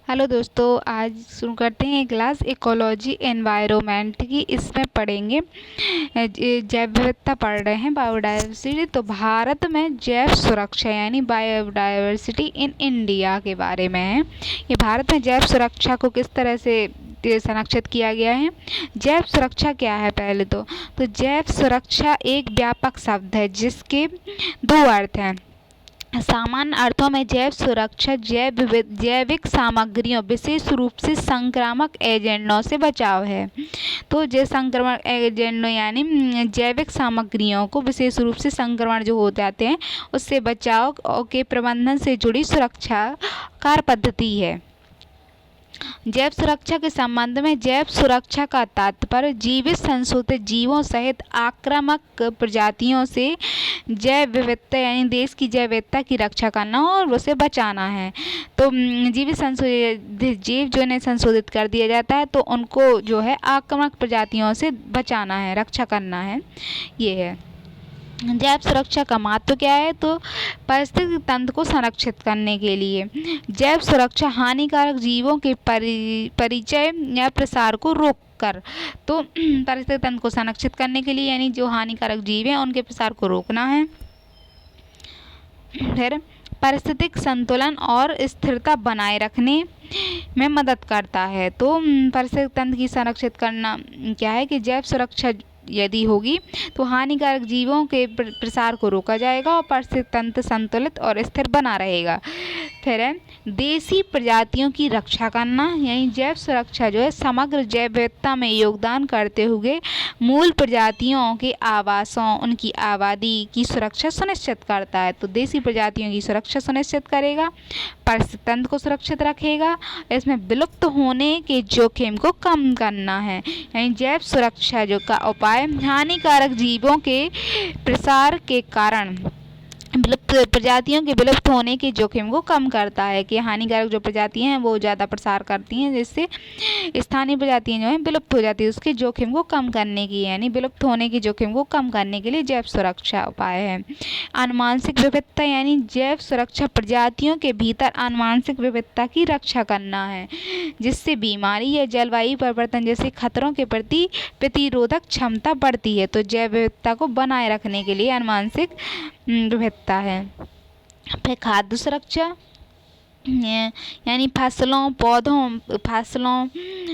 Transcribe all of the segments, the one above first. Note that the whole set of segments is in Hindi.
हेलो दोस्तों, आज शुरू करते हैं क्लास इकोलॉजी एनवायरनमेंट की। इसमें पढ़ेंगे जैव विविधता पढ़ रहे हैं, बायोडायवर्सिटी। तो भारत में जैव सुरक्षा यानी बायोडायवर्सिटी इन इंडिया के बारे में है। ये भारत में जैव सुरक्षा को किस तरह से संरक्षित किया गया है। जैव सुरक्षा क्या है पहले तो जैव सुरक्षा एक व्यापक शब्द है जिसके दो अर्थ हैं। सामान्य अर्थों में जैव सुरक्षा जैविक सामग्रियों, विशेष रूप से संक्रामक एजेंटों से बचाव है। तो जैव संक्रमण एजेंटों यानी जैविक सामग्रियों को विशेष रूप से संक्रमण जो हो जाते हैं उससे बचाव के प्रबंधन से जुड़ी सुरक्षा कार्य पद्धति है। जैव सुरक्षा के संबंध में जैव सुरक्षा का तात्पर्य जीवित संशोधित जीवों सहित आक्रामक प्रजातियों से जैव विविधता यानी देश की जैव विविधता की रक्षा करना और उसे बचाना है। तो जीवित संशोधित जीव जो इन्हें संशोधित कर दिया जाता है तो उनको जो है आक्रामक प्रजातियों से बचाना है, रक्षा करना है। ये है जैव सुरक्षा का महत्व क्या है। तो पारिस्थितिक तंत्र को संरक्षित करने के लिए जैव सुरक्षा हानिकारक जीवों के परिचय या प्रसार को रोक कर, तो पारिस्थितिक तंत्र को संरक्षित करने के लिए यानी जो हानिकारक जीव हैं उनके प्रसार को रोकना है। फिर पारिस्थितिक संतुलन और स्थिरता बनाए रखने में मदद करता है। तो पारिस्थितिक तंत्र की संरक्षित करना क्या है कि जैव सुरक्षा यदि होगी तो हानिकारक जीवों के प्रसार को रोका जाएगा और पारिस्थितिक तंत्र संतुलित और स्थिर बना रहेगा। फिर है देसी प्रजातियों की रक्षा करना यानी जैव सुरक्षा जो है समग्र जैव विविधता में योगदान करते हुए मूल प्रजातियों के आवासों, उनकी आबादी की सुरक्षा सुनिश्चित करता है। तो देसी प्रजातियों की सुरक्षा सुनिश्चित करेगा, पारिस्थितिक तंत्र को सुरक्षित रखेगा, इसमें विलुप्त होने के जोखिम को कम करना है। यानी जैव सुरक्षा जो का उपाय हानिकारक जीवों के प्रसार के कारण विलुप्त प्रजातियों के विलुप्त होने के जोखिम को कम करता है कि हानिकारक जो प्रजातियां हैं वो ज़्यादा प्रसार करती हैं जिससे स्थानीय प्रजातियां जो हैं विलुप्त हो जाती है। उसके जोखिम को कम करने की यानी विलुप्त होने के जोखिम को कम करने के लिए जैव सुरक्षा उपाय है। आनुवांशिक विविधता यानी जैव सुरक्षा प्रजातियों के भीतर आनुवांशिक विविधता की रक्षा करना है जिससे बीमारी या जलवायु परिवर्तन जैसे खतरों के प्रति प्रतिरोधक क्षमता बढ़ती है। तो जैव विविधता को बनाए रखने के लिए आनुवांशिक विविधता है। फिर खाद्य सुरक्षा यानी फसलों, पौधों,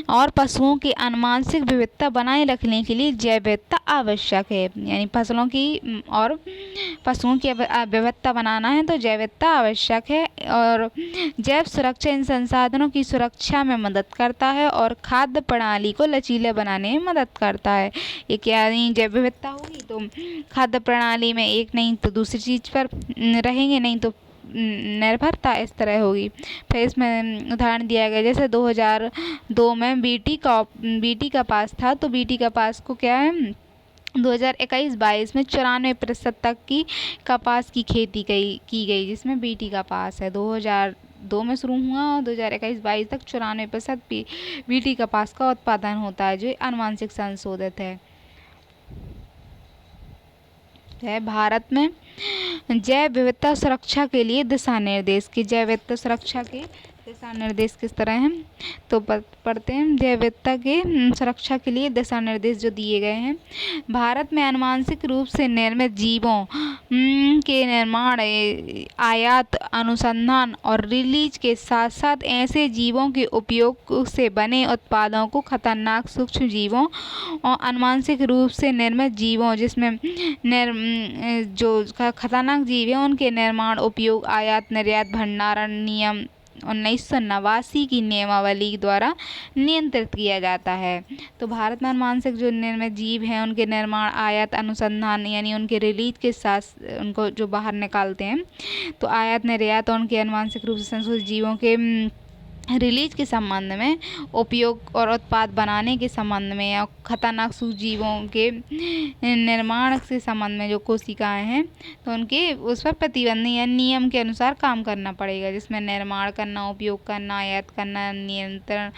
और पशुओं की आनुवांशिक विविधता बनाए रखने के लिए जैव विविधता आवश्यक है। यानी फसलों की और पशुओं की विविधता बनाना है तो जैव विविधता आवश्यक है। और जैव सुरक्षा इन संसाधनों की सुरक्षा में मदद करता है और खाद्य प्रणाली को लचीला बनाने में मदद करता है। ये क्या नहीं जैव विविधता होगी तो खाद्य प्रणाली में एक नहीं तो दूसरी चीज़ पर रहेंगे, नहीं तो निर्भरता इस तरह होगी। फिर इसमें उदाहरण दिया गया जैसे 2002 में बीटी का पास था तो बीटी का पास को क्या है 2021-22 में 94% तक की कपास की खेती की गई जिसमें बीटी का पास है। 2002 में शुरू हुआ और 2021-22 तक 94% बीटी कपास का उत्पादन होता है जो आनुवांशिक संशोधित है। भारत में जैव विविधता सुरक्षा के लिए दिशा निर्देश की जैव विविधता सुरक्षा के दिशा निर्देश किस तरह हैं तो पढ़ते हैं। जैव विविधता के सुरक्षा के लिए दिशा निर्देश जो दिए गए हैं। भारत में आनुवांशिक रूप से निर्मित जीवों के निर्माण, आयात, अनुसंधान और रिलीज के साथ साथ ऐसे जीवों के उपयोग से बने उत्पादों को खतरनाक सूक्ष्म जीवों और आनुवांशिक रूप से निर्मित जीवों जिसमें जो खतरनाक जीव हैं उनके निर्माण, उपयोग, आयात, निर्यात, भंडारण नियम 1989 की नियमावली द्वारा नियंत्रित किया जाता है। तो भारत में आनुवांशिक जो निर्मित जीव हैं उनके निर्माण, आयात, अनुसंधान यानी उनके रिलीज के साथ उनको जो बाहर निकालते हैं तो आयात, निर्यात और उनके आनुवांशिक रूप से संशोधित जीवों के रिलीज के संबंध में, उपयोग और उत्पाद बनाने के संबंध में या खतरनाक सूक्ष्मजीवों के निर्माण के संबंध में जो कोशिकाएं हैं तो उनके उस पर प्रतिबंध या नियम के अनुसार काम करना पड़ेगा जिसमें निर्माण करना, उपयोग करना, आयात करना, नियंत्रण,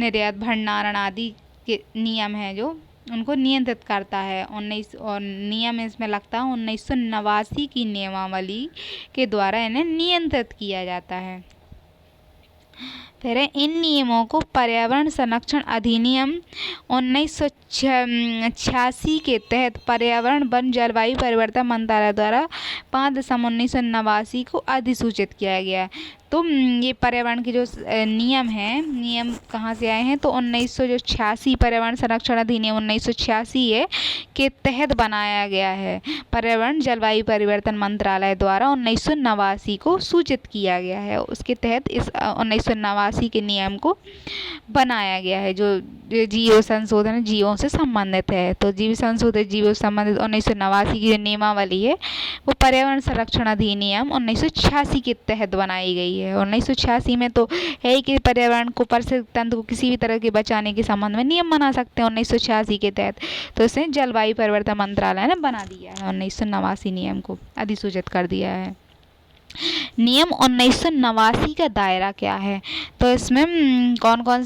निर्यात, भंडारण आदि के नियम हैं जो उनको नियंत्रित करता है। और नियम इसमें लगता है 1989 की नियमावली के द्वारा इन्हें नियंत्रित किया जाता है। फिर इन नियमों को पर्यावरण संरक्षण अधिनियम 1986 के तहत पर्यावरण वन जलवायु परिवर्तन मंत्रालय द्वारा 5 दिसंबर 1989 को अधिसूचित किया गया। तो ये पर्यावरण के जो नियम हैं, नियम कहाँ से आए हैं, तो 1986 पर्यावरण संरक्षण अधिनियम 1986 है के तहत बनाया गया है। पर्यावरण जलवायु परिवर्तन मंत्रालय द्वारा 1989 को सूचित किया गया है। उसके तहत इस 1989 के नियम को बनाया गया है। जो जीव संशोधन जीवों से संबंधित है, तो जीव संशोधित जीवों से संबंधित 1989 की जो नियमावली है वो पर्यावरण संरक्षण अधिनियम 1986 के तहत बनाई गई है। 1986 में तो है ही कि पर्यावरण को पारिस्थितिक तंत्र को किसी भी तरह के बचाने के संबंध में नियम बना सकते हैं 1986 के तहत। तो इसे जलवायु परिवर्तन मंत्रालय ने बना दिया है, 1989 नियम को अधिसूचित कर दिया है। नियम 1989 का दायरा क्या है, तो इसमें कौन कौन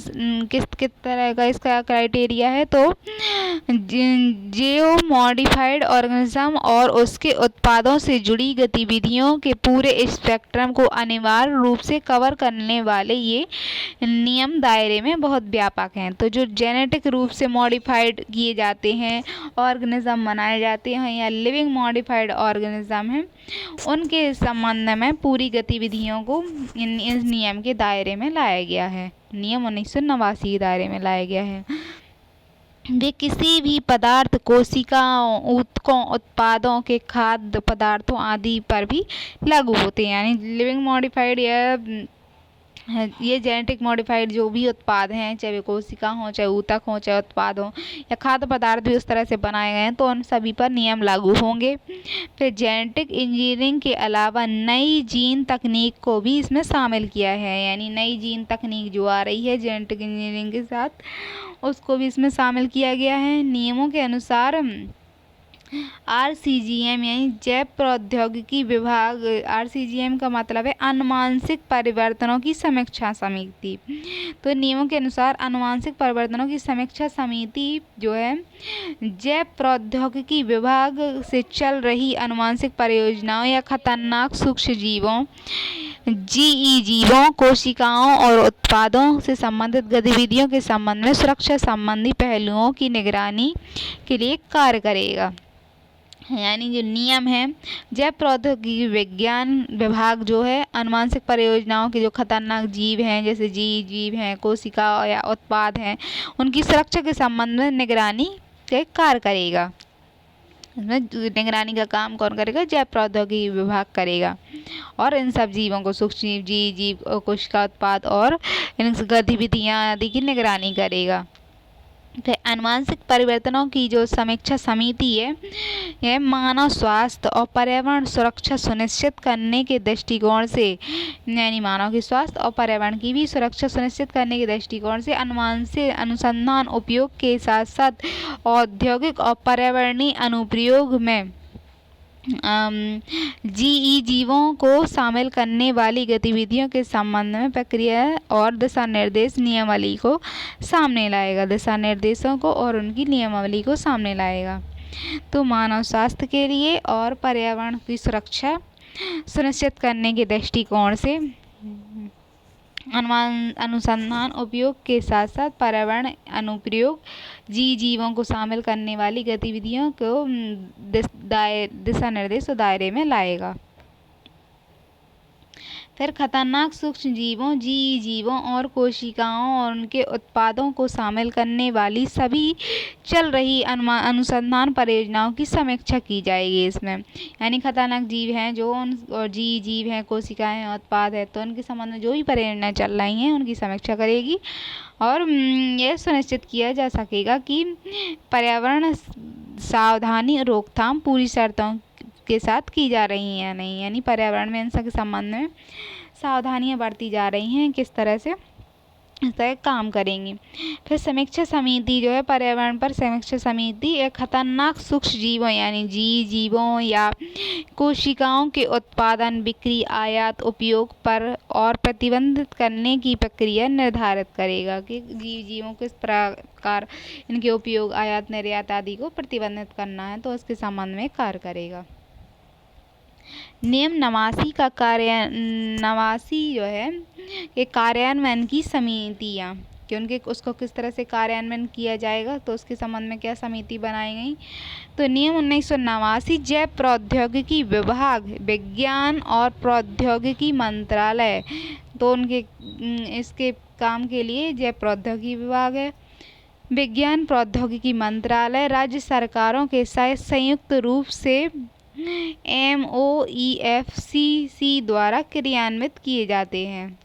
किस किस तरह का इसका क्राइटेरिया है, तो जियो मॉडिफाइड ऑर्गेनिज्म और उसके उत्पादों से जुड़ी गतिविधियों के पूरे स्पेक्ट्रम को अनिवार्य रूप से कवर करने वाले ये नियम दायरे में बहुत व्यापक हैं। तो जो जेनेटिक रूप से मॉडिफाइड किए जाते हैं ऑर्गेनिज्म बनाए जाते हैं या लिविंग मॉडिफाइड ऑर्गेनिज्म हैं, उनके संबंध में पूरी गतिविधियों को इस नियम के दायरे में लाया गया है। नियम 1989 के दायरे में लाया गया है। वे किसी भी पदार्थ, कोशिकाओं, ऊतकों, उत्पादों के खाद्य पदार्थों आदि पर भी लागू होते हैं। यानी लिविंग मॉडिफाइड या ये जेनेटिक मॉडिफाइड जो भी उत्पाद हैं, चाहे वे कोशिका हों, चाहे ऊतक हों, चाहे उत्पाद हों या खाद्य पदार्थ भी उस तरह से बनाए गए हैं, तो उन सभी पर नियम लागू होंगे। फिर जेनेटिक इंजीनियरिंग के अलावा नई जीन तकनीक को भी इसमें शामिल किया है। यानी नई जीन तकनीक जो आ रही है जेनेटिक इंजीनियरिंग के साथ, उसको भी इसमें शामिल किया गया है। नियमों के अनुसार RCGM यानी जैव प्रौद्योगिकी विभाग, RCGM का मतलब है अनुवांशिक परिवर्तनों की समीक्षा समिति। तो नियमों के अनुसार अनुवांशिक परिवर्तनों की समीक्षा समिति जो है जैव प्रौद्योगिकी विभाग से चल रही अनुवांशिक परियोजनाओं या खतरनाक सूक्ष्म जीवों GE जीवों, कोशिकाओं और उत्पादों से संबंधित गतिविधियों के संबंध में सुरक्षा संबंधी पहलुओं की निगरानी के लिए कार्य करेगा। यानी जो नियम है, जैव प्रौद्योगिकी विज्ञान विभाग जो है अनुवांशिक परियोजनाओं के जो खतरनाक जीव हैं, जैसे GE जीव हैं, कोशिका या उत्पाद हैं, उनकी सुरक्षा के संबंध में निगरानी के कार्य करेगा। इसमें निगरानी का काम कौन करेगा? जैव प्रौद्योगिकी विभाग करेगा। और इन सब जीवों को, सूक्ष्म जीव, GE जीव, कोशिका, उत्पाद और इन गतिविधियाँ आदि की निगरानी करेगा। फिर अनुवांशिक परिवर्तनों की जो समीक्षा समिति है, यह मानव स्वास्थ्य और पर्यावरण सुरक्षा सुनिश्चित करने के दृष्टिकोण से, यानी मानव के स्वास्थ्य और पर्यावरण की भी सुरक्षा सुनिश्चित करने के दृष्टिकोण से अनुवांशिक अनुसंधान उपयोग के साथ साथ औद्योगिक और पर्यावरणीय अनुप्रयोग में GE जीवों को शामिल करने वाली गतिविधियों के संबंध में प्रक्रिया और दिशा निर्देश नियमावली को सामने लाएगा। दिशा निर्देशों को और उनकी नियमावली को सामने लाएगा। तो मानव स्वास्थ्य के लिए और पर्यावरण की सुरक्षा सुनिश्चित करने के दृष्टिकोण से अनुसंधान उपयोग के साथ साथ पर्यावरण अनुप्रयोग GE जीवों को शामिल करने वाली गतिविधियों को दिशा निर्देश दायरे में लाएगा। फिर खतरनाक सूक्ष्म जीवों, GE जीवों और कोशिकाओं और उनके उत्पादों को शामिल करने वाली सभी चल रही अनुसंधान परियोजनाओं की समीक्षा की जाएगी इसमें। यानी खतरनाक जीव हैं जो और GE जीव हैं, कोशिकाएं हैं, उत्पाद है, तो उनके संबंध में जो भी परियोजनाएं चल रही हैं उनकी समीक्षा करेगी और यह सुनिश्चित किया जा सकेगा कि पर्यावरण सावधानी और रोकथाम पूरी शर्तों के साथ की जा रही हैं या नहीं। यानी पर्यावरण में इन सब के संबंध में सावधानियां बरती जा रही हैं, किस तरह से इस तरह काम करेंगी। फिर समीक्षा समिति जो है, पर्यावरण पर समीक्षा समिति एक खतरनाक सूक्ष्म जीवों यानी GE जीवों या कोशिकाओं के उत्पादन, बिक्री, आयात, उपयोग पर और प्रतिबंधित करने की प्रक्रिया निर्धारित करेगा कि GE जीवों किस प्रकार इनके उपयोग, आयात, निर्यात आदि को प्रतिबंधित करना है, तो उसके संबंध में कार्य करेगा। नियम नवासी का नवासी जो है ये कार्यान्वयन की समितियाँ कि उनके उसको किस तरह से कार्यान्वयन किया जाएगा, तो उसके संबंध में क्या समिति बनाई गई। तो नियम 1989 जैव प्रौद्योगिकी विभाग, विज्ञान और प्रौद्योगिकी मंत्रालय, तो उनके इसके काम के लिए जैव प्रौद्योगिकी विभाग है, विज्ञान प्रौद्योगिकी मंत्रालय राज्य सरकारों के साथ संयुक्त रूप से MOEFCC द्वारा क्रियान्वित किए जाते हैं।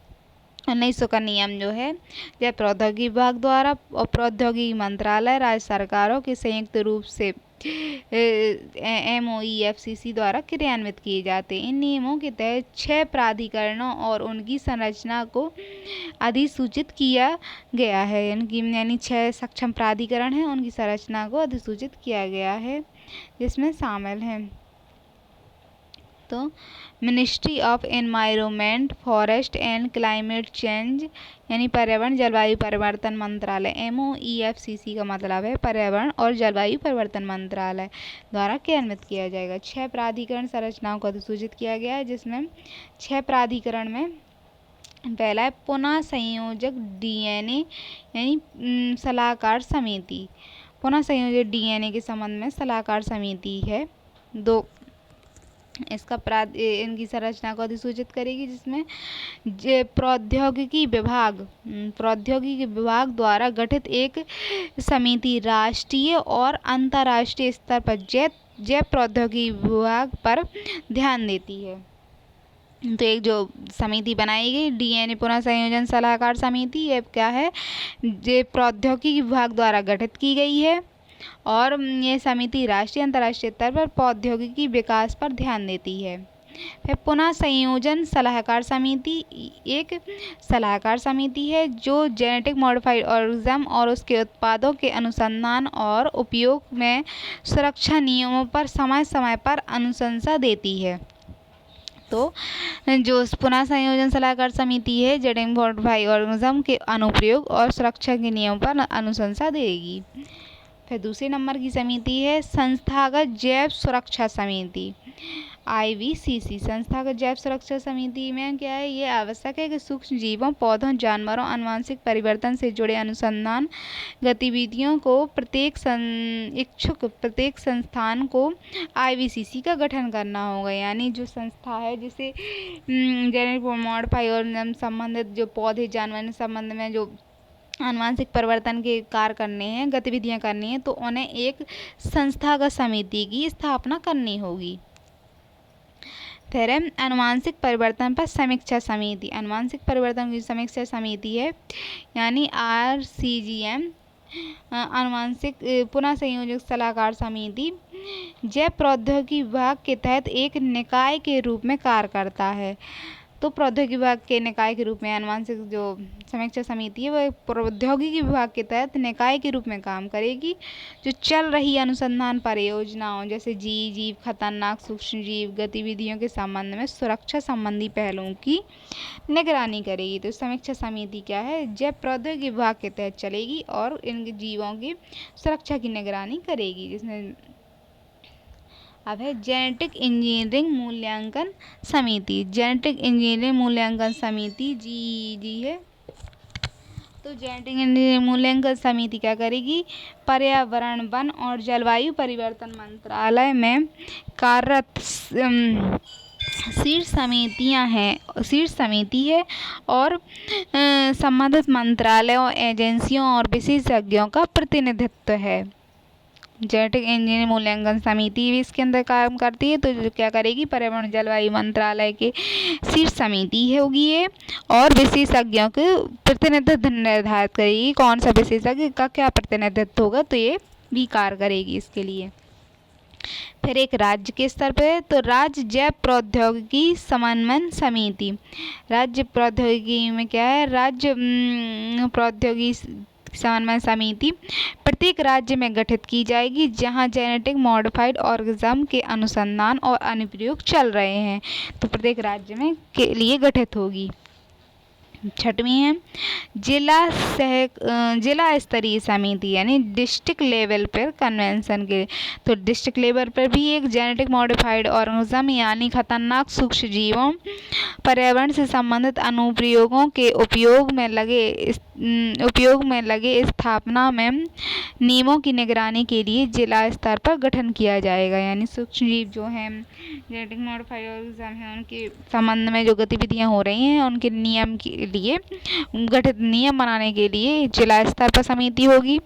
1900 का नियम जो है जैव प्रौद्योगिकी विभाग द्वारा और प्रौद्योगिकी मंत्रालय राज्य सरकारों के संयुक्त रूप से MOEFCC द्वारा क्रियान्वित किए जाते हैं। इन नियमों के तहत 6 प्राधिकरणों और उनकी संरचना को अधिसूचित किया गया है, यानी 6 सक्षम प्राधिकरण हैं, उनकी संरचना को अधिसूचित किया गया है, जिसमें शामिल हैं तो ministry of environment, forest and climate change यानी पर्यावरण जलवायु परिवर्तन मंत्रालय, MOEFCC का मतलब है पर्यावरण और जलवायु परिवर्तन मंत्रालय द्वारा क्रियान्वित किया जाएगा। 6 प्राधिकरण संरचनाओं को अधिसूचित किया गया है, जिसमें 6 प्राधिकरण में पहला है पुनः संयोजक DNA यानी सलाहकार समिति, पुनः संयोजक DNA के संबंध में सलाहकार समिति है। 2 इसका इनकी संरचना को अधिसूचित करेगी, जिसमें प्रौद्योगिकी विभाग द्वारा गठित एक समिति राष्ट्रीय और अंतर्राष्ट्रीय स्तर पर जैव प्रौद्योगिकी विभाग पर ध्यान देती है। तो एक जो समिति बनाई गई DNA पुनः संयोजन सलाहकार समिति, ये क्या है, जैव प्रौद्योगिकी विभाग द्वारा गठित की गई है और ये समिति राष्ट्रीय अंतर्राष्ट्रीय स्तर पर प्रौद्योगिकी विकास पर ध्यान देती है। फिर पुनः संयोजन सलाहकार समिति एक सलाहकार समिति है जो जेनेटिक मॉडिफाइड ऑर्गेनिज्म और उसके उत्पादों के अनुसंधान और उपयोग में सुरक्षा नियमों पर समय समय पर अनुशंसा देती है। तो जो पुनः संयोजन सलाहकार समिति है जेनेटिक मॉडिफाइड ऑर्गेनिज्म के अनुप्रयोग और सुरक्षा के नियमों पर अनुशंसा देगी। फिर दूसरे नंबर की समिति है संस्थागत जैव सुरक्षा समिति, IVCC। संस्थागत जैव सुरक्षा समिति में क्या है, ये आवश्यक है कि सूक्ष्म जीवों, पौधों, जानवरों, आनुवंशिक परिवर्तन से जुड़े अनुसंधान गतिविधियों को प्रत्येक संस्थान को IVCC का गठन करना होगा। यानी जो संस्था है जिसे जेनेटिक मॉडिफाइड ऑर्गेनिज्म संबंधित जो पौधे जानवर संबंध में जो आनुवंशिक परिवर्तन के कार्य करने हैं, गतिविधियां करनी है, तो उन्हें एक संस्थागत समिति की स्थापना करनी होगी। फिर है आनुवंशिक परिवर्तन पर समीक्षा समिति, आनुवंशिक परिवर्तन की समीक्षा समिति है यानी RCGM, आनुवंशिक पुनः संयोजक सलाहकार समिति जैव प्रौद्योगिकी विभाग के तहत एक निकाय के रूप में कार्य करता है। तो प्रौद्योगिकी विभाग के निकाय के रूप में आनुवंशिक जो समीक्षा समिति है वह प्रौद्योगिकी विभाग के तहत निकाय के रूप में काम करेगी, जो चल रही अनुसंधान परियोजनाओं जैसे जीव, खतरनाक सूक्ष्म जीव गतिविधियों के संबंध में सुरक्षा संबंधी पहलुओं की निगरानी करेगी। तो समीक्षा समिति क्या है, जैव प्रौद्योगिकी विभाग के तहत चलेगी और इन जीवों की सुरक्षा की निगरानी करेगी। जिसमें अब है जेनेटिक इंजीनियरिंग मूल्यांकन समिति, जेनेटिक इंजीनियरिंग मूल्यांकन समिति GEG है। तो जेनेटिक इंजीनियरिंग मूल्यांकन समिति क्या करेगी, पर्यावरण, वन और जलवायु परिवर्तन मंत्रालय में कार्यरत शीर्ष समिति है और संबंधित मंत्रालयों, एजेंसियों और विशेषज्ञों का प्रतिनिधित्व है। जेनेटिक इंजीनियरिंग मूल्यांकन समिति भी इसके अंदर काम करती है। तो क्या करेगी, पर्यावरण जलवायु मंत्रालय के शीर्ष समिति होगी ये और विशेषज्ञों के प्रतिनिधित्व निर्धारित करेगी, कौन सा विशेषज्ञ का क्या प्रतिनिधित्व होगा, तो ये भी कार्य करेगी इसके लिए। फिर एक राज्य के स्तर पे, तो राज्य जैव प्रौद्योगिकी समन्वय समिति, राज्य प्रौद्योगिकी में क्या है, राज्य प्रौद्योगिकी समन्वय समिति प्रत्येक राज्य में गठित की जाएगी जहां जेनेटिक मॉडिफाइड ऑर्गेनिज्म के अनुसंधान और अनुप्रयोग चल रहे हैं, तो प्रत्येक राज्य में के लिए गठित होगी। छठवीं है जिला स्तरीय समिति यानी डिस्ट्रिक्ट लेवल पर कन्वेंशन के। तो डिस्ट्रिक्ट लेवल पर भी एक जेनेटिक मॉडिफाइड ऑर्गेनिज्म यानी खतरनाक सूक्ष्म जीवों पर्यावरण से संबंधित अनुप्रयोगों के उपयोग में लगे स्थापना में नियमों की निगरानी के लिए जिला स्तर पर गठन किया जाएगा। यानी सूक्ष्म जीव जो हैं जेनेटिक मॉडिफाइड ऑर्गेनिज्म हैं उनके संबंध में जो गतिविधियां हो रही हैं उनके नियम के लिए गठित नियम बनाने के लिए जिला स्तर पर समिति होगी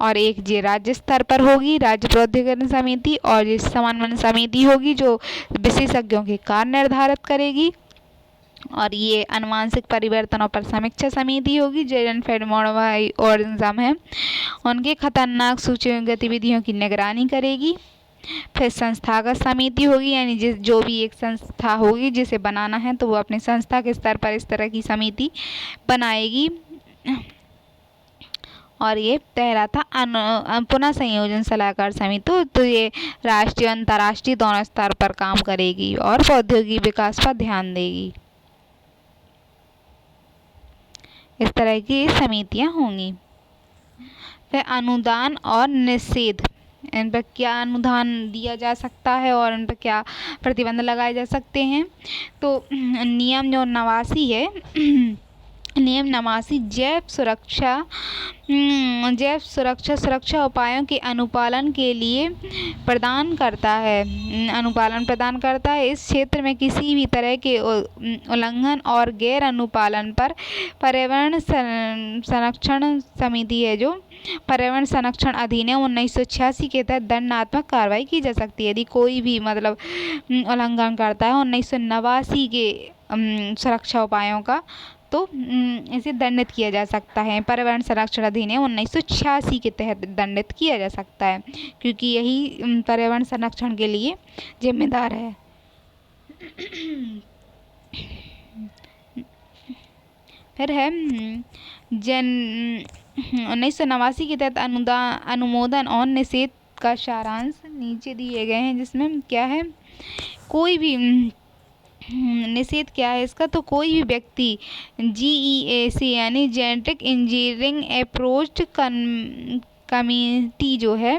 और एक राज्य स्तर पर होगी राज्य प्राधिकरण समिति और ये समन्वय समिति होगी जो विशेषज्ञों के कार्य निर्धारित करेगी। और ये आनुवंशिक परिवर्तनों पर समीक्षा समिति होगी जो जेनेटिक मॉडिफाइड ऑर्गेनिज्म है उनके खतरनाक सूक्ष्म गतिविधियों की निगरानी करेगी। फिर संस्थागत समिति होगी यानी जो भी एक संस्था होगी जिसे बनाना है तो वो अपने संस्था के स्तर पर इस तरह की समिति बनाएगी। और ये पहला था पुनः संयोजन सलाहकार समिति। तो ये राष्ट्रीय अंतर्राष्ट्रीय दोनों स्तर पर काम करेगी और प्रौद्योगिकी विकास पर ध्यान देगी। इस तरह की समितियां होंगी। फिर अनुदान और निषेध, इन पर क्या अनुदान दिया जा सकता है और इन पर क्या प्रतिबंध लगाए जा सकते हैं। तो नियम जो 89 है नियम 89 जैव सुरक्षा उपायों के अनुपालन के लिए प्रदान करता है इस क्षेत्र में किसी भी तरह के उल्लंघन और गैर अनुपालन पर पर्यावरण संरक्षण समिति है जो पर्यावरण संरक्षण अधिनियम 1986 के तहत दंडात्मक कार्रवाई की जा सकती है। यदि कोई भी उल्लंघन करता है 1989 के सुरक्षा उपायों का तो इसे दंडित किया जा सकता है। पर्यावरण संरक्षण अधिनियम 1986 के तहत दंडित किया जा सकता है क्योंकि यही पर्यावरण संरक्षण के लिए जिम्मेदार है। फिर है 1989 के तहत अनुमोदन और निषेध का सारांश नीचे दिए गए हैं जिसमें क्या है कोई भी निषेध क्या है इसका। तो कोई भी व्यक्ति GEAC यानी जेनेटिक इंजीनियरिंग अप्रोच कमेटी जो है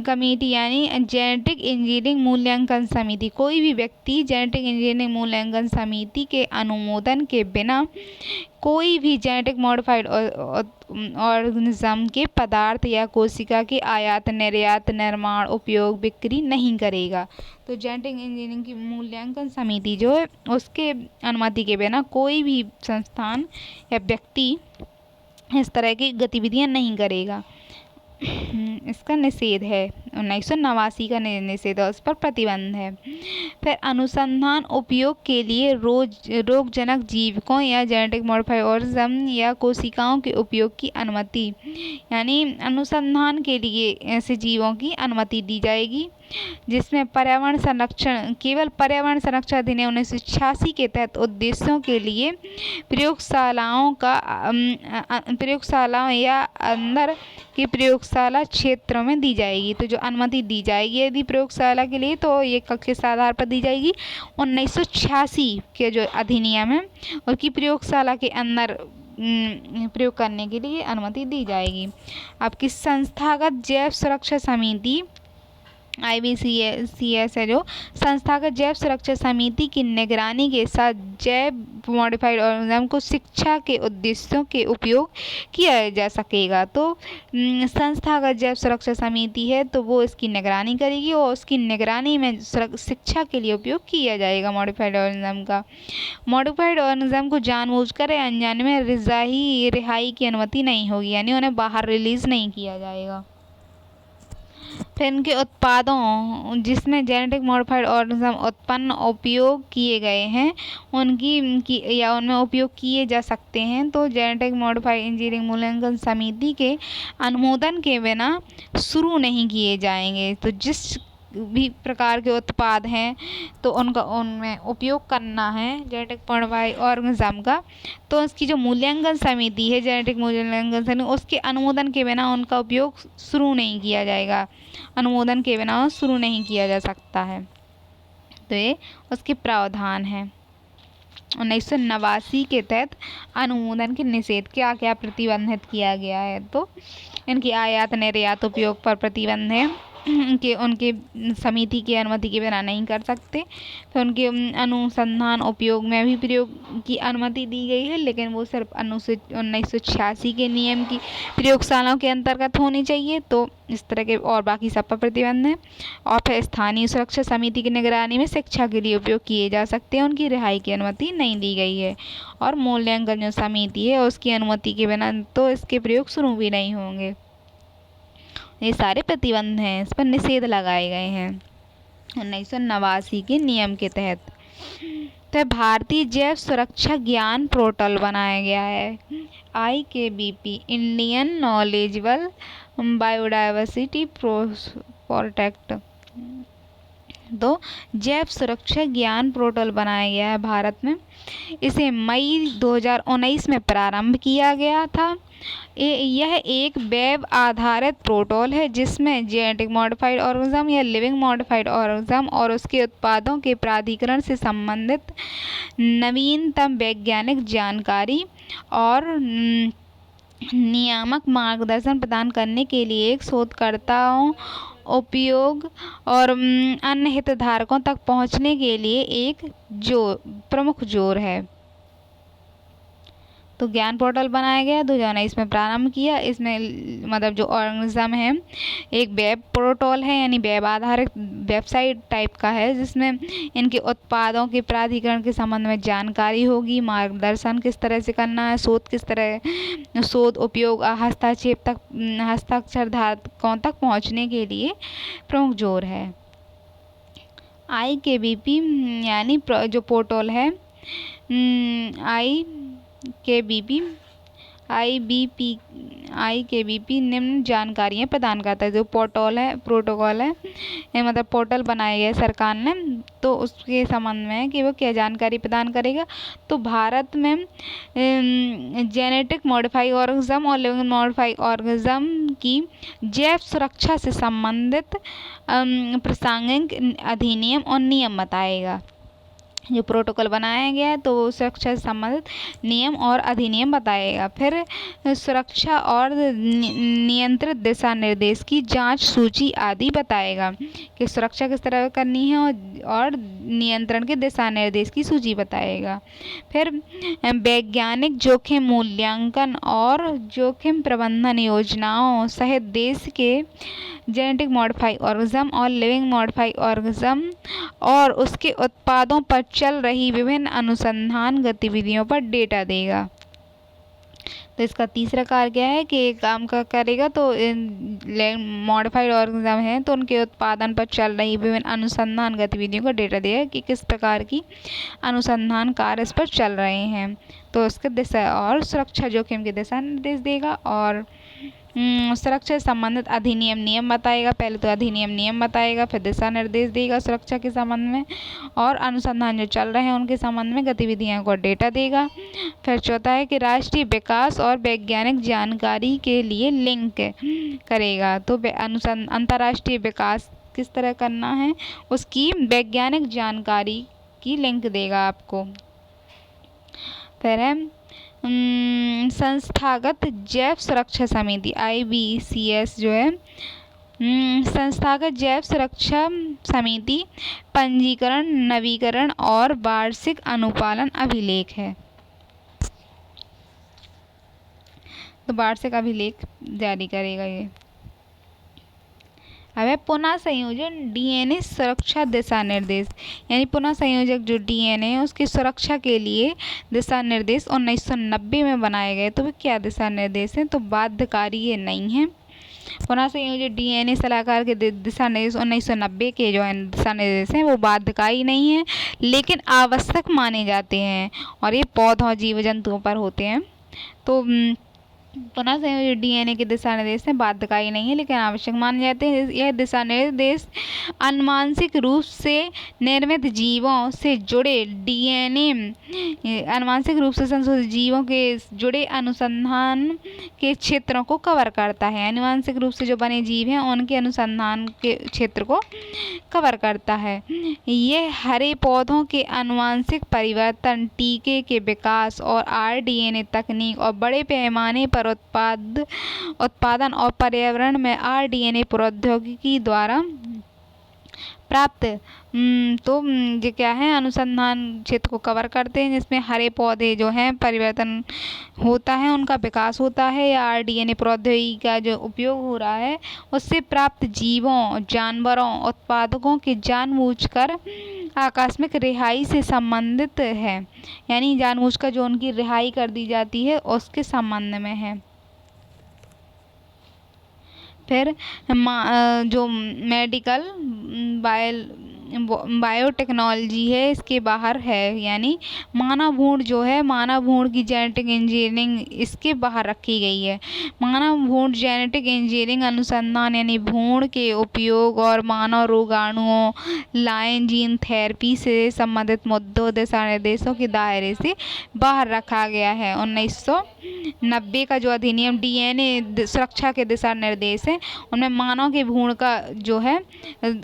कमेटी यानी जेनेटिक इंजीनियरिंग मूल्यांकन समिति, कोई भी व्यक्ति जेनेटिक इंजीनियरिंग मूल्यांकन समिति के अनुमोदन के बिना कोई भी जेनेटिक मॉडिफाइड ऑर्गेनिज्म के पदार्थ या कोशिका के आयात निर्यात निर्माण उपयोग बिक्री नहीं करेगा। तो जेनेटिक इंजीनियरिंग की मूल्यांकन समिति जो है उसके अनुमति के बिना कोई भी संस्थान या व्यक्ति इस तरह की गतिविधियां नहीं करेगा। इसका निषेध है 1989 का निषेध और उस पर प्रतिबंध है। फिर अनुसंधान उपयोग के लिए रोगजनक जीवकों या जेनेटिक मॉडिफाइड ऑर्गेनिज्म या कोशिकाओं के उपयोग की अनुमति, यानी अनुसंधान के लिए ऐसे जीवों की अनुमति दी जाएगी जिसमें केवल पर्यावरण संरक्षण अधिनियम 1986 के तहत उद्देश्यों के लिए प्रयोगशालाओं या अंदर की प्रयोगशाला क्षेत्रों में दी जाएगी। तो जो अनुमति दी जाएगी यदि प्रयोगशाला के लिए तो ये किस आधार पर दी जाएगी 1986 के जो अधिनियम है उसकी प्रयोगशाला के अंदर प्रयोग करने के लिए अनुमति दी जाएगी। आपकी संस्थागत जैव सुरक्षा समिति IBCS है जो संस्थागत जैव सुरक्षा समिति की निगरानी के साथ जैव मॉडिफाइड ऑर्गेनिज्म को शिक्षा के उद्देश्यों के उपयोग किया जा सकेगा। तो संस्थागत जैव सुरक्षा समिति है तो वो इसकी निगरानी करेगी और उसकी निगरानी में शिक्षा के लिए उपयोग किया जाएगा मॉडिफाइड ऑर्गेनिज्म का। मॉडिफाइड ऑर्गेनिज्म को जानबूझकर या अनजाने में रिहाई की अनुमति नहीं होगी, यानी उन्हें बाहर रिलीज नहीं किया जाएगा। फिर इनके उत्पादों जिसमें जेनेटिक मॉडिफाइड ऑर्गेनिज्म उत्पन्न उपयोग किए गए हैं या उनमें उपयोग किए जा सकते हैं तो जेनेटिक मॉडिफाइड इंजीनियरिंग मूल्यांकन समिति के अनुमोदन के बिना शुरू नहीं किए जाएंगे। तो जिस भी प्रकार के उत्पाद हैं तो उनमें उपयोग करना है जेनेटिक मॉडिफाइड ऑर्गेनिज्म का तो उसकी जो मूल्यांकन समिति है जेनेटिक मूल्यांकन समिति उसके अनुमोदन के बिना उनका उपयोग शुरू नहीं किया जाएगा, अनुमोदन के बिना शुरू नहीं किया जा सकता है। तो ये उसके प्रावधान है। 1989 के तहत अनुमोदन के निषेध क्या क्या प्रतिबंधित किया गया है। तो इनकी आयात निर्यात उपयोग पर प्रतिबंध है कि उनके समिति की अनुमति के बिना नहीं कर सकते। फिर उनके अनुसंधान उपयोग में भी प्रयोग की अनुमति दी गई है, लेकिन वो सिर्फ अनुच्छेद 1986 के नियम की प्रयोगशालाओं के अंतर्गत होनी चाहिए। तो इस तरह के और बाकी सब पर प्रतिबंध है। और फिर स्थानीय सुरक्षा समिति की निगरानी में शिक्षा के लिए उपयोग किए जा सकते हैं, उनकी रिहाई की अनुमति नहीं दी गई है। और मूल्यांकन जो समिति है उसकी अनुमति के बिना तो इसके प्रयोग शुरू भी नहीं होंगे। ये सारे प्रतिबंध हैं, इस पर निषेध लगाए गए हैं 1989 के नियम के तहत। तो भारतीय जैव सुरक्षा ज्ञान पोर्टल बनाया गया है, IKBP, Indian knowledgeable biodiversity protect. तो जैव सुरक्षा ज्ञान पोर्टल बनाया गया है भारत में। इसे मई 2019 में प्रारंभ किया गया था। यह एक वेब आधारित पोर्टल है जिसमें जेनेटिक मॉडिफाइड ऑर्गेनिज्म या लिविंग मॉडिफाइड ऑर्गेनिज्म और उसके उत्पादों के प्राधिकरण से संबंधित नवीनतम वैज्ञानिक जानकारी और नियामक मार्गदर्शन प्रदान करने के लिए एक शोधकर्ताओं, उपयोग और अन्य हितधारकों तक पहुंचने के लिए एक प्रमुख जोर है। तो ज्ञान पोर्टल बनाया गया 2019 में प्रारंभ किया। इसमें मतलब जो ऑर्गेनिज्म है एक वेब पोर्टल है, यानी वेब आधारित वेबसाइट टाइप का है, जिसमें इनके उत्पादों के प्राधिकरण के संबंध में जानकारी होगी, मार्गदर्शन किस तरह से करना है, शोध उपयोग हस्ताक्षेप तक हस्ताक्षर धारकों तक पहुंचने के लिए प्रमुख जोर है। IKBP यानी जो पोर्टल है IKBP निम्न जानकारियाँ प्रदान करता है। जो प्रोटोकॉल है मतलब पोर्टल बनाया गया है सरकार ने, तो उसके संबंध में कि वो क्या जानकारी प्रदान करेगा। तो भारत में जेनेटिक मॉडिफाइड ऑर्गेनिज्म और लिविंग मॉडिफाइड ऑर्गेनिज्म की जैव सुरक्षा से संबंधित प्रासंगिक अधिनियम और नियम बताएगा। जो प्रोटोकॉल बनाया गया है तो सुरक्षा से संबंधित नियम और अधिनियम बताएगा। फिर सुरक्षा और नियंत्रित दिशा निर्देश की जांच सूची आदि बताएगा कि सुरक्षा किस तरह करनी है, और नियंत्रण के दिशा निर्देश की सूची बताएगा। फिर वैज्ञानिक जोखिम मूल्यांकन और जोखिम प्रबंधन योजनाओं सहित देश के जेनेटिक मॉडिफाइड ऑर्गेनिज्म और लिविंग मॉडिफाइड ऑर्गेनिज्म और उसके उत्पादों पर चल रही विभिन्न अनुसंधान गतिविधियों पर डेटा देगा। तो इसका तीसरा कार्य क्या है कि काम का करेगा। तो मॉडिफाइड ऑर्गेनिज्म है तो उनके उत्पादन पर चल रही विभिन्न अनुसंधान गतिविधियों का डेटा देगा कि किस प्रकार की अनुसंधान कार्य इस पर चल रहे हैं। तो उसके दिशा और सुरक्षा जोखिम के दिशा निर्देश देगा, और सुरक्षा से संबंधित अधिनियम नियम बताएगा। पहले तो अधिनियम नियम बताएगा, फिर दिशा निर्देश देगा सुरक्षा के संबंध में, और अनुसंधान जो चल रहे हैं उनके संबंध में गतिविधियों को डेटा देगा। फिर चौथा है कि राष्ट्रीय विकास और वैज्ञानिक जानकारी के लिए लिंक करेगा। तो अंतर्राष्ट्रीय विकास किस तरह करना है उसकी वैज्ञानिक जानकारी की लिंक देगा आपको। फिर है संस्थागत जैव सुरक्षा समिति IBCS जो है संस्थागत जैव सुरक्षा समिति पंजीकरण, नवीकरण और वार्षिक अनुपालन अभिलेख है। तो वार्षिक अभिलेख जारी करेगा ये। अब है पुनः संयोजन DNA सुरक्षा दिशा निर्देश, यानी पुनः संयोजक जो DNA है उसकी सुरक्षा के लिए दिशा निर्देश 1990 में बनाए गए। तो वे क्या दिशा निर्देश हैं? तो बाध्यकारी ये नहीं है। पुनः संयोजित DNA सलाहकार के दिशा निर्देश 1990 के जो दिशा निर्देश हैं वो बाध्यकारी नहीं है, लेकिन आवश्यक माने जाते हैं, और ये पौधों जीव जंतुओं पर होते हैं। तो पुनः संयोजित डीएनए के दिशा निर्देश में बाध्यकारी नहीं है लेकिन आवश्यक माने जाते हैं। यह दिशा निर्देश आनुवांशिक रूप से निर्मित जीवों से जुड़े डीएनए आनुवांशिक रूप से संशोधित जीवों के जुड़े अनुसंधान के क्षेत्रों को कवर करता है। आनुवांशिक रूप से जो बने जीव हैं उनके अनुसंधान के क्षेत्र को कवर करता है। ये हरे पौधों के आनुवांशिक परिवर्तन, टीके के विकास और आरडीएनए तकनीक और बड़े पैमाने पर उत्पादन और पर्यावरण में आरडीएनए प्रौद्योगिकी द्वारा प्राप्त तो ये क्या है, अनुसंधान क्षेत्र को कवर करते हैं जिसमें हरे पौधे जो हैं परिवर्तन होता है, उनका विकास होता है या आरडीएनए प्रौद्योगिकी का जो उपयोग हो रहा है उससे प्राप्त जीवों, जानवरों, उत्पादकों के जानबूझकर आकस्मिक रिहाई से संबंधित है। यानी जानबूझकर जो उनकी रिहाई कर दी जाती है उसके संबंध में है। फिर जो मेडिकल बायोटेक्नोलॉजी है इसके बाहर है, यानी मानव भ्रूण जो है, मानव भ्रूण की जेनेटिक इंजीनियरिंग इसके बाहर रखी गई है। मानव भ्रूण जेनेटिक इंजीनियरिंग अनुसंधान यानी भ्रूण के उपयोग और मानव रोगाणुओं, लाइन जीन थेरेपी से संबंधित मुद्दों, दिशा निर्देशों के दायरे से बाहर रखा गया है। 1990 का जो अधिनियम डीएनए सुरक्षा के दिशा निर्देश है उनमें मानव के भ्रूण का जो है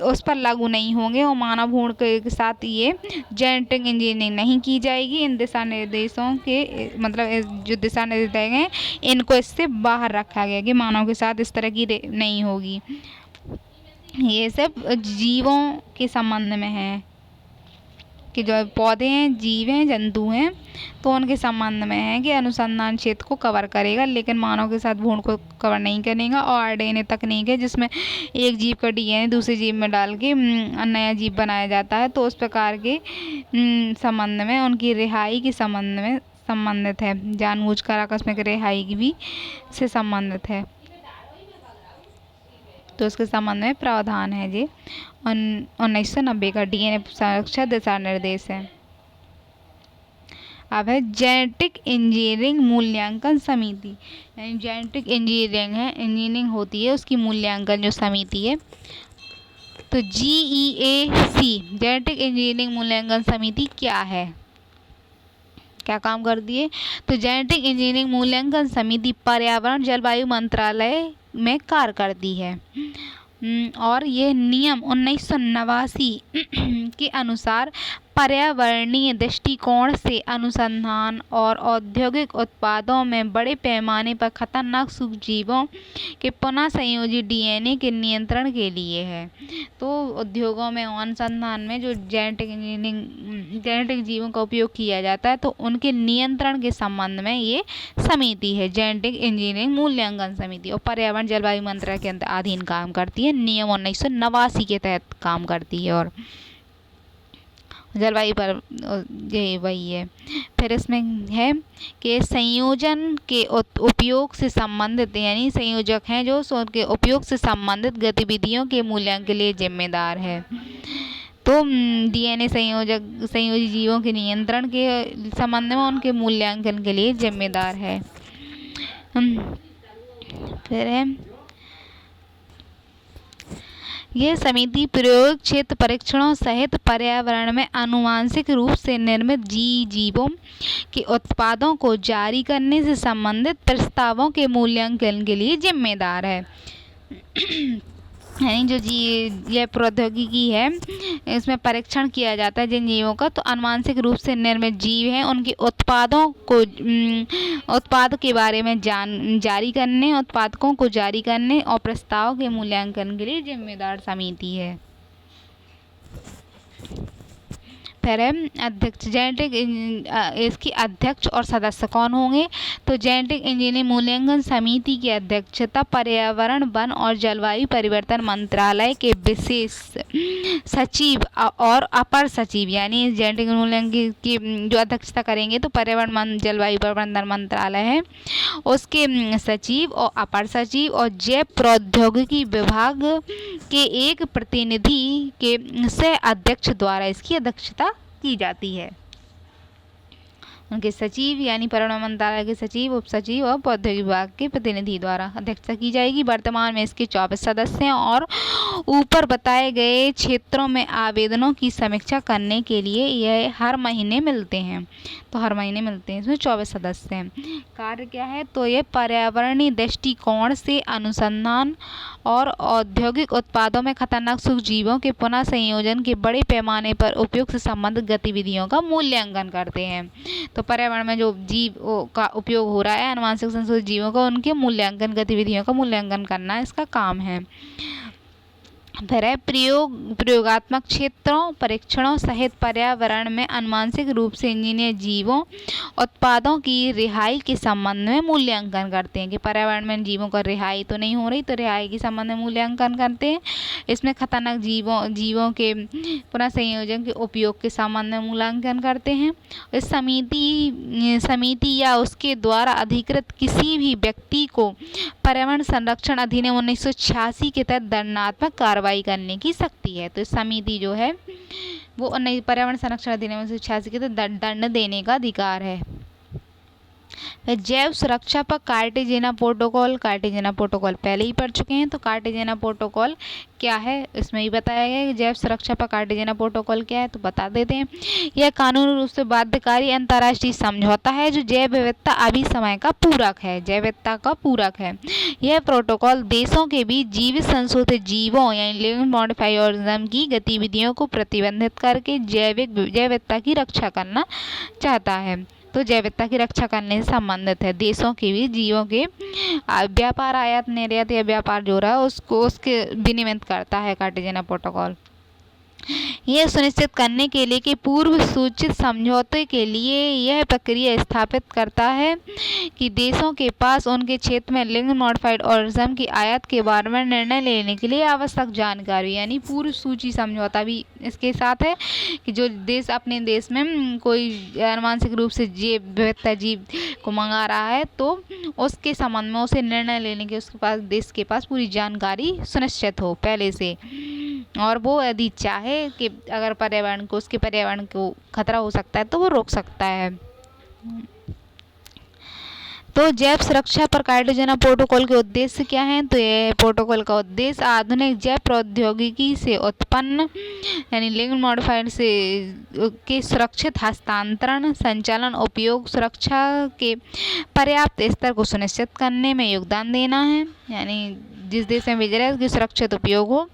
उस पर लागू नहीं होंगे और मानव भ्रूण के साथ ये जेनेटिक इंजीनियरिंग नहीं की जाएगी। इन दिशा निर्देशों के मतलब जो दिशा निर्देश दिए गए इनको इससे बाहर रखा गया कि मानव के साथ इस तरह की नहीं होगी। ये सब जीवों के संबंध में है कि जो पौधे हैं, जीव हैं, जंतु हैं तो उनके संबंध में है कि अनुसंधान क्षेत्र को कवर करेगा लेकिन मानव के साथ भ्रूण को कवर नहीं करेगा। और आरडीएनए तकनीक है जिसमें एक जीव का डीएनए दूसरे जीव में डाल के नया जीव बनाया जाता है, तो उस प्रकार के संबंध में उनकी रिहाई के संबंध में संबंधित है। जानबूझकर आकस्मिक रिहाई की भी से संबंधित है, तो उसके संबंध में प्रावधान है। जी 1990 का डीएनए सुरक्षा दिशा निर्देश है। अब है जेनेटिक इंजीनियरिंग मूल्यांकन समिति, यानी जेनेटिक इंजीनियरिंग है, इंजीनियरिंग होती है उसकी मूल्यांकन जो समिति है, तो जीईएसी जेनेटिक इंजीनियरिंग मूल्यांकन समिति क्या है, क्या काम करती है? तो जेनेटिक इंजीनियरिंग मूल्यांकन समिति पर्यावरण जलवायु मंत्रालय में कार्य करती है और ये नियम 1989 के अनुसार पर्यावरणीय दृष्टिकोण से अनुसंधान और औद्योगिक उत्पादों में बड़े पैमाने पर खतरनाक सूक्ष्मजीवों के पुनः संयोजित डीएनए के नियंत्रण के लिए है। तो उद्योगों में अनुसंधान में जो जेनेटिक जीवों का उपयोग किया जाता है तो उनके नियंत्रण के संबंध में ये समिति है, जेनेटिक इंजीनियरिंग मूल्यांकन समिति, और पर्यावरण जलवायु मंत्रालय के अधीन काम करती है। नियम 1989 के तहत काम करती है और जलवायु पर यही वही है। फिर इसमें है कि संयोजन के उपयोग से संबंधित, यानी संयोजक हैं जो उनके उपयोग से संबंधित गतिविधियों के मूल्यांकन के लिए जिम्मेदार है। तो डीएनए संयोजित जीवों के नियंत्रण के संबंध में उनके मूल्यांकन के लिए जिम्मेदार है। फिर है यह समिति प्रयोग क्षेत्र परीक्षणों सहित पर्यावरण में आनुवांशिक रूप से निर्मित जीवों के उत्पादों को जारी करने से संबंधित प्रस्तावों के मूल्यांकन के लिए जिम्मेदार है। यानी जो यह प्रौद्योगिकी है इसमें परीक्षण किया जाता है जिन जीवों का, तो आनुवांशिक रूप से निर्मित जीव हैं उनके उत्पादों को उत्पाद के बारे में जारी करने, उत्पादकों को जारी करने और प्रस्ताव के मूल्यांकन के लिए जिम्मेदार समिति है। फिर है अध्यक्ष, जेनेटिक इसकी अध्यक्ष और सदस्य कौन होंगे? तो जेनेटिक इंजीनियरिंग मूल्यांकन समिति की अध्यक्षता पर्यावरण, वन और जलवायु परिवर्तन मंत्रालय के विशेष सचिव और अपर सचिव, यानी जेनेटिक मूल्यांकन की जो अध्यक्षता करेंगे तो पर्यावरण जलवायु परिवर्तन मंत्रालय है, उसके सचिव और अपर सचिव और जैव प्रौद्योगिकी विभाग के एक प्रतिनिधि के सह अध्यक्ष द्वारा इसकी अध्यक्षता की जाती है। उनके सचिव यानी पर्यावरण मंत्रालय के सचिव, उप सचिव और प्रौद्योगिकी विभाग के प्रतिनिधि द्वारा अध्यक्षता की जाएगी। वर्तमान में इसके 24 सदस्य हैं और ऊपर बताए गए क्षेत्रों में आवेदनों की समीक्षा करने के लिए यह हर महीने मिलते हैं। तो हर महीने मिलते हैं। इसमें 24 सदस्य हैं। कार्य क्या है? तो ये पर्यावरणीय दृष्टिकोण से अनुसंधान और औद्योगिक उत्पादों में खतरनाक सूक्ष्म जीवों के पुनः संयोजन के बड़े पैमाने पर उपयोग से संबंधित गतिविधियों का मूल्यांकन करते हैं। तो पर्यावरण में जो जीव का उपयोग हो रहा है आनुवंशिक संशोधित जीवों का, उनके मूल्यांकन गतिविधियों का मूल्यांकन करना इसका काम है। फिर है प्रयोगात्मक क्षेत्रों परीक्षणों सहित पर्यावरण में आनुवंशिक रूप से इंजीनियर जीवों उत्पादों की रिहाई के संबंध में मूल्यांकन करते हैं कि पर्यावरण में जीवों का रिहाई तो नहीं हो रही, तो रिहाई के संबंध में मूल्यांकन करते हैं। इसमें खतरनाक जीवों के पुनः संयोजन के उपयोग के संबंध में मूल्यांकन करते हैं। इस समिति या उसके द्वारा अधिकृत किसी भी व्यक्ति को पर्यावरण संरक्षण अधिनियम 1986 के तहत दंडात्मक कार्रवाई करने की शक्ति है। तो समिति जो है वो पर्यावरण संरक्षण अधिनियम 1986 के तहत दंड देने का अधिकार है। जैव सुरक्षा पर कार्टेजेना प्रोटोकॉल पहले ही पढ़ चुके हैं। तो कार्टेजेना प्रोटोकॉल क्या है इसमें ही बताया गया है। जैव सुरक्षा पर कार्टेजेना प्रोटोकॉल क्या है तो बता देते हैं। यह कानूनी रूप से बाध्यकारी अंतर्राष्ट्रीय समझौता है जो जैव विविधता अभिसमय का पूरक है। यह प्रोटोकॉल देशों के बीच जीवित संशोधित जीवों यानी लिविंग मॉडिफाइड ऑर्गेनिज्म की गतिविधियों को प्रतिबंधित करके जैव विविधता की रक्षा करना चाहता है। तो जैव विविधता की रक्षा करने से संबंधित है। देशों के भी जीवों के व्यापार आयात निर्यात या व्यापार जो रहा है उसके विनियमित करता है कार्टेजेना प्रोटोकॉल। यह सुनिश्चित करने के लिए कि पूर्व सूचित समझौते के लिए यह प्रक्रिया स्थापित करता है कि देशों के पास उनके क्षेत्र में लिविंग मॉडिफाइड ऑर्गेनिज्म की आयात के बारे में निर्णय लेने के लिए आवश्यक जानकारी यानी पूर्व सूची समझौता भी इसके साथ है कि जो देश अपने देश में कोई आनुवंशिक रूप से जैव विविधता जीव को मंगा रहा है तो उसके संबंध में उसे निर्णय लेने के देश के पास पूरी जानकारी सुनिश्चित हो पहले से, और वो यदि चाहे कि अगर उसके पर्यावरण को खतरा हो सकता है तो वो रोक सकता है। तो जैव सुरक्षा पर कार्टेजेना प्रोटोकॉल के उद्देश्य क्या हैं? तो यह प्रोटोकॉल का उद्देश्य आधुनिक जैव प्रौद्योगिकी से उत्पन्न यानी लिविंग मॉडिफाइड से के सुरक्षित हस्तांतरण संचालन उपयोग सुरक्षा के पर्याप्त स्तर को सुनिश्चित करने में योगदान देना है। यानी जिस देश में भेज रहा है उसके सुरक्षित उपयोग हो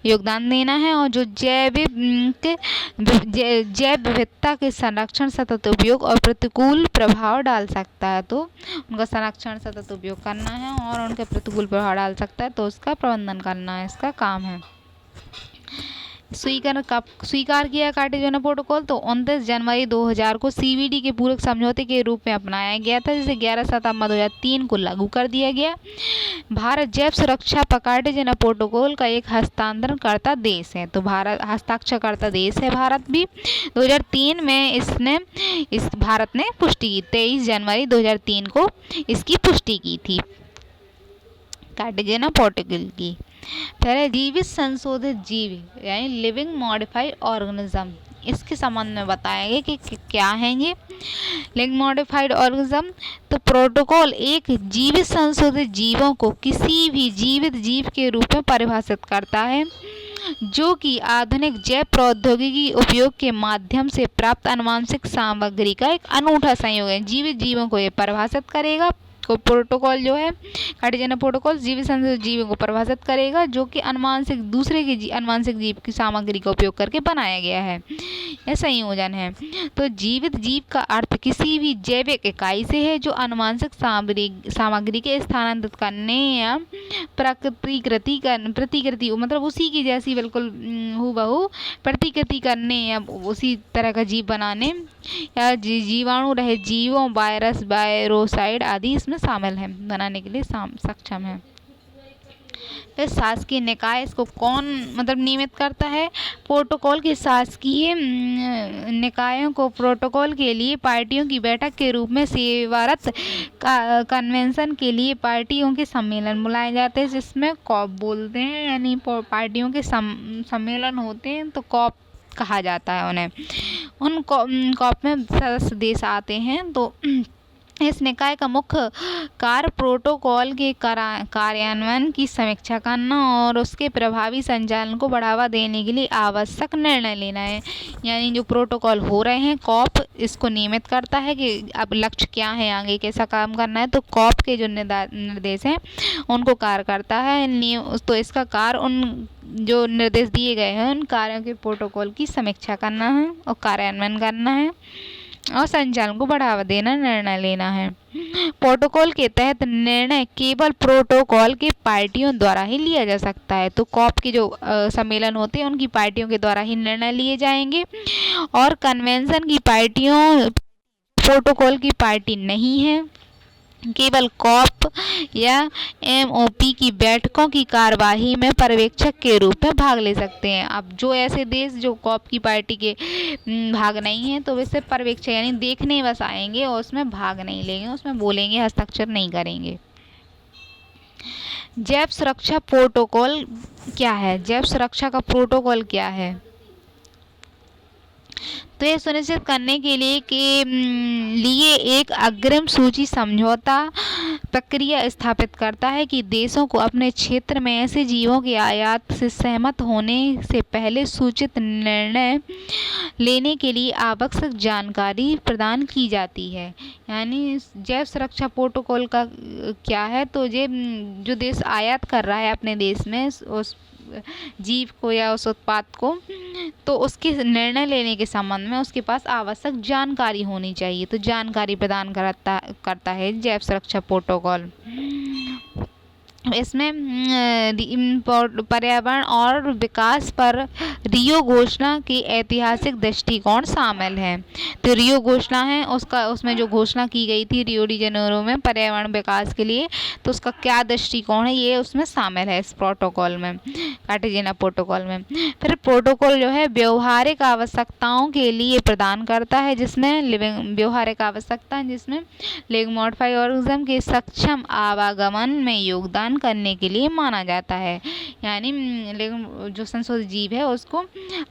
योगदान देना है, और जो जैव विविधता के संरक्षण सतत उपयोग और प्रतिकूल प्रभाव डाल सकता है तो उनका संरक्षण सतत उपयोग करना है, और उनके प्रतिकूल प्रभाव डाल सकता है तो उसका प्रबंधन करना है इसका काम है। स्वीकार किया कार्टेजेना प्रोटोकॉल तो 29 जनवरी 2000 को CVD के पूरक समझौते के रूप में अपनाया गया था, जिसे 11 सितंबर 2003 को लागू कर दिया गया। भारत जैव सुरक्षा पर कार्टेजेना प्रोटोकॉल का एक हस्तांतरणकर्ता देश है। तो भारत हस्ताक्षरकर्ता देश है भारत भी। 2003 में भारत ने पुष्टि की, 23 जनवरी 2003 को इसकी पुष्टि की थी कार्टेजेना प्रोटोकॉल की। फिर जीवित संशोधित जीव यानी लिविंग मॉडिफाइड ऑर्गेनिज्म, इसके संबंध में बताया गया कि क्या है ये लिविंग मॉडिफाइड ऑर्गेनिज्म। तो प्रोटोकॉल एक जीवित संशोधित जीवों को किसी भी जीवित जीव के रूप में परिभाषित करता है जो कि आधुनिक जैव प्रौद्योगिकी उपयोग के माध्यम से प्राप्त आनुवंशिक सामग्री का एक अनूठा संयोग है। जीवित जीवों को ये परिभाषित करेगा। प्रोटोकॉल जो है कार्टेजेना प्रोटोकॉल जीवित संशोधित जीवों को परिभाषित करेगा जो कि आनुवंशिक जीव की सामग्री का उपयोग करके बनाया गया है, यह संयोजन है। तो जीवित जीव का अर्थ किसी भी जैविक इकाई से है जो आनुवंशिक सामग्री के स्थानांतरित करने या प्रतिकृति मतलब उसी की जैसी बिल्कुल हूबहू प्रतिकृति करने या उसी तरह का जीव बनाने या जीवाणु रहित जीवों वायरस वायरोसाइड आदि इसमें शामिल है बनाने के लिए सक्षम है। फिर शासकीय निकाय इसको कौन नियमित करता है? प्रोटोकॉल के शासकीय निकायों को प्रोटोकॉल के लिए पार्टियों की बैठक के रूप में सेवारत कन्वेंशन के लिए पार्टियों के सम्मेलन बुलाए जाते हैं, जिसमें कॉप बोलते हैं यानी पार्टियों के सम्मेलन होते हैं। तो कॉप कहा जाता है उन्हें। उन कॉप में सदस्य देश आते हैं। तो इस निकाय का मुख्य कार्य प्रोटोकॉल के कार्यान्वयन की समीक्षा करना और उसके प्रभावी संचालन को बढ़ावा देने के लिए आवश्यक निर्णय लेना है। यानी जो प्रोटोकॉल हो रहे हैं, कॉप इसको नियमित करता है कि अब लक्ष्य क्या है, आगे कैसा काम करना है। तो कॉप के जो निर्देश हैं उनको कार्य करता है। तो इसका कार्य उन जो निर्देश दिए गए हैं उन कार्यों के प्रोटोकॉल की समीक्षा करना है और कार्यान्वयन करना है और संचालन को बढ़ावा देना, निर्णय लेना है। प्रोटोकॉल के तहत निर्णय केवल प्रोटोकॉल के पार्टियों द्वारा ही लिया जा सकता है। तो कॉप के जो सम्मेलन होते हैं उनकी पार्टियों के द्वारा ही निर्णय लिए जाएंगे और कन्वेंशन की पार्टियों प्रोटोकॉल की पार्टी नहीं है। केवल कॉप या MOP की बैठकों की कार्यवाही में पर्यवेक्षक के रूप में भाग ले सकते हैं। अब जो ऐसे देश जो कॉप की पार्टी के भाग नहीं हैं तो वे सिर्फ पर्यवेक्षक यानी देखने बस आएंगे और उसमें भाग नहीं लेंगे, उसमें बोलेंगे, हस्ताक्षर नहीं करेंगे। जैव सुरक्षा प्रोटोकॉल क्या है? जैव सुरक्षा का प्रोटोकॉल क्या है? तो ये सुनिश्चित करने के लिए एक अग्रिम सूची समझौता प्रक्रिया स्थापित करता है कि देशों को अपने क्षेत्र में ऐसे जीवों के आयात से सहमत होने से पहले सूचित निर्णय लेने के लिए आवश्यक जानकारी प्रदान की जाती है। यानी जैव सुरक्षा प्रोटोकॉल का क्या है? तो ये जो देश आयात कर रहा है अपने देश में उस जीव को या उस उत्पाद को, तो उसके निर्णय लेने के संबंध में उसके पास आवश्यक जानकारी होनी चाहिए। तो जानकारी प्रदान करता है जैव सुरक्षा प्रोटोकॉल। इसमें पर्यावरण और विकास पर रियो घोषणा की ऐतिहासिक दृष्टिकोण शामिल है। तो रियो घोषणा है उसमें जो घोषणा की गई थी रियो डी जेनेरो में पर्यावरण विकास के लिए, तो उसका क्या दृष्टिकोण है ये उसमें शामिल है इस प्रोटोकॉल में, कार्टेजेना प्रोटोकॉल में। फिर प्रोटोकॉल जो है व्यवहारिक आवश्यकताओं के लिए प्रदान करता है, जिसमें व्यवहारिक आवश्यकता जिसमें लिविंग मॉडिफाइड ऑर्गेनिज्म के सक्षम आवागमन में योगदान करने के लिए माना जाता है। यानी जो संशोधित जीव है उसको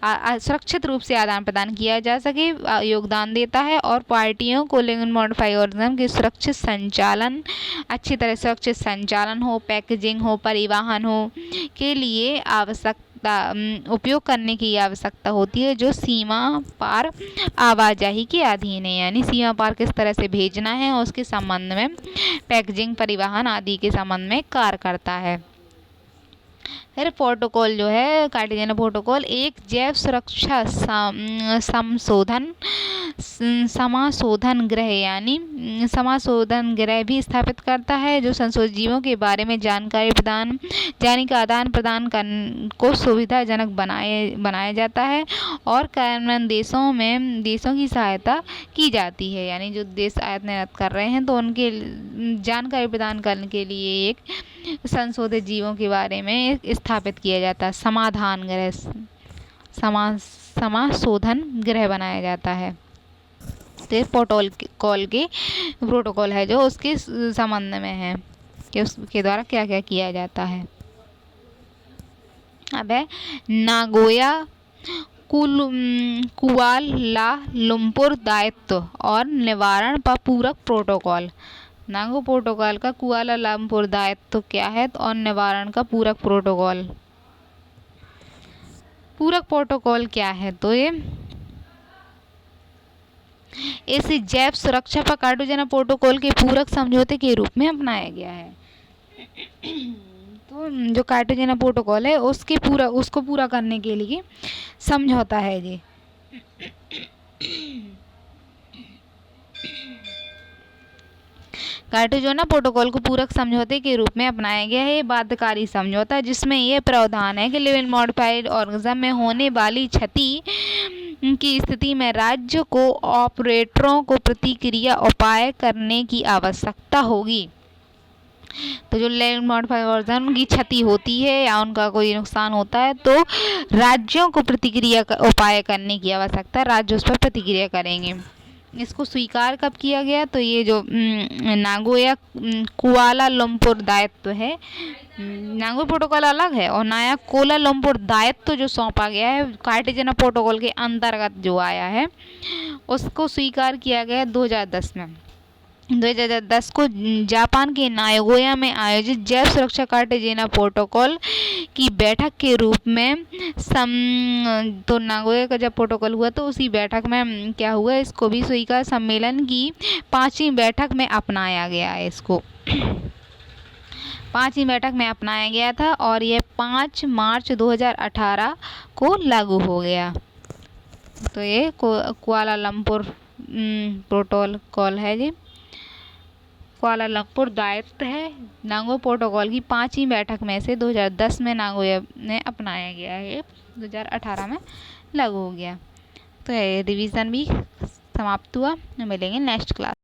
सुरक्षित रूप से आदान प्रदान किया जा सके, योगदान देता है और पार्टियों को लिविंग मॉडिफाइड ऑर्गेनिज्म के सुरक्षित संचालन, अच्छी तरह सुरक्षित संचालन हो, पैकेजिंग हो, परिवहन हो के लिए उपयोग करने की आवश्यकता होती है, जो सीमा पार आवाजाही के अधीन है। यानी सीमा पार किस तरह से भेजना है उसके संबंध में, पैकेजिंग, परिवहन आदि के संबंध में कार्य करता है। फिर प्रोटोकॉल जो है कार्टेजेना प्रोटोकॉल एक जैव सुरक्षा समाशोधन गृह यानी समाशोधन गृह भी स्थापित करता है, जो संशोधित जीवों के बारे में जानकारी का आदान प्रदान को सुविधाजनक बनाया जाता है और कार्यान्वयन देशों की सहायता की जाती है। यानी जो देश आयात निर्यात कर रहे हैं तो उनके जानकारी प्रदान करने के लिए एक संशोधित जीवों के बारे में स्थापित किया जाता है, समाशोधन गृह बनाया जाता है। तो प्रोटोकॉल है जो उसके संबंध में है कि उसके द्वारा क्या क्या किया जाता है। अब है नागोया कुआलालंपुर दायित्व और निवारण पर पूरक प्रोटोकॉल। नागो प्रोटोकॉल का कुआलालंपुर दायित्व क्या है और निवारण का पूरक प्रोटोकॉल क्या है? तो ये इसे जैव सुरक्षा पर कार्टेजेना प्रोटोकॉल के पूरक समझौते के रूप में अपनाया गया है। तो जो कार्टेजेना प्रोटोकॉल है उसको पूरा करने के लिए समझौता है ये। कार्टेजेना प्रोटोकॉल को पूरक समझौते के रूप में अपनाया गया है। ये बाध्यकारी समझौता जिसमें यह प्रावधान है कि लिविंग मॉडिफाइड ऑर्गेनिज्म में होने वाली क्षति की स्थिति में राज्य को ऑपरेटरों को प्रतिक्रिया उपाय करने की आवश्यकता होगी। तो जो लिविंग मॉडिफाइड ऑर्गेनिज्म की क्षति होती है या उनका कोई नुकसान होता है तो राज्यों को प्रतिक्रिया उपाय करने की आवश्यकता, राज्य उस पर प्रतिक्रिया करेंगे। इसको स्वीकार कब किया गया? तो ये जो नागोया कुआलालंपुर दायित्व है, नागोया प्रोटोकॉल अलग है और नया कुआलालंपुर दायित्व जो सौंपा गया है कार्टेजना प्रोटोकॉल के अंतर्गत जो आया है, उसको स्वीकार किया गया 2010 में। 2010 को जापान के नागोया में आयोजित जैव सुरक्षा कार्टेजेना प्रोटोकॉल की बैठक के रूप में तो नागोया का जब प्रोटोकॉल हुआ तो उसी बैठक में क्या हुआ, इसको भी स्वीकार सम्मेलन की 5वीं बैठक में अपनाया गया है। इसको 5वीं बैठक में अपनाया गया था और यह 5 मार्च 2018 को लागू हो गया। तो ये कुआलालंपुर प्रोटोकॉल है जी, कुआलालंपुर दायित्व है नागोया प्रोटोकॉल की 5वीं बैठक में से 2010 में नागोया में अपनाया गया है, 2018 में लागू हो गया। तो ये रिवीजन भी समाप्त हुआ। मिलेंगे नेक्स्ट क्लास।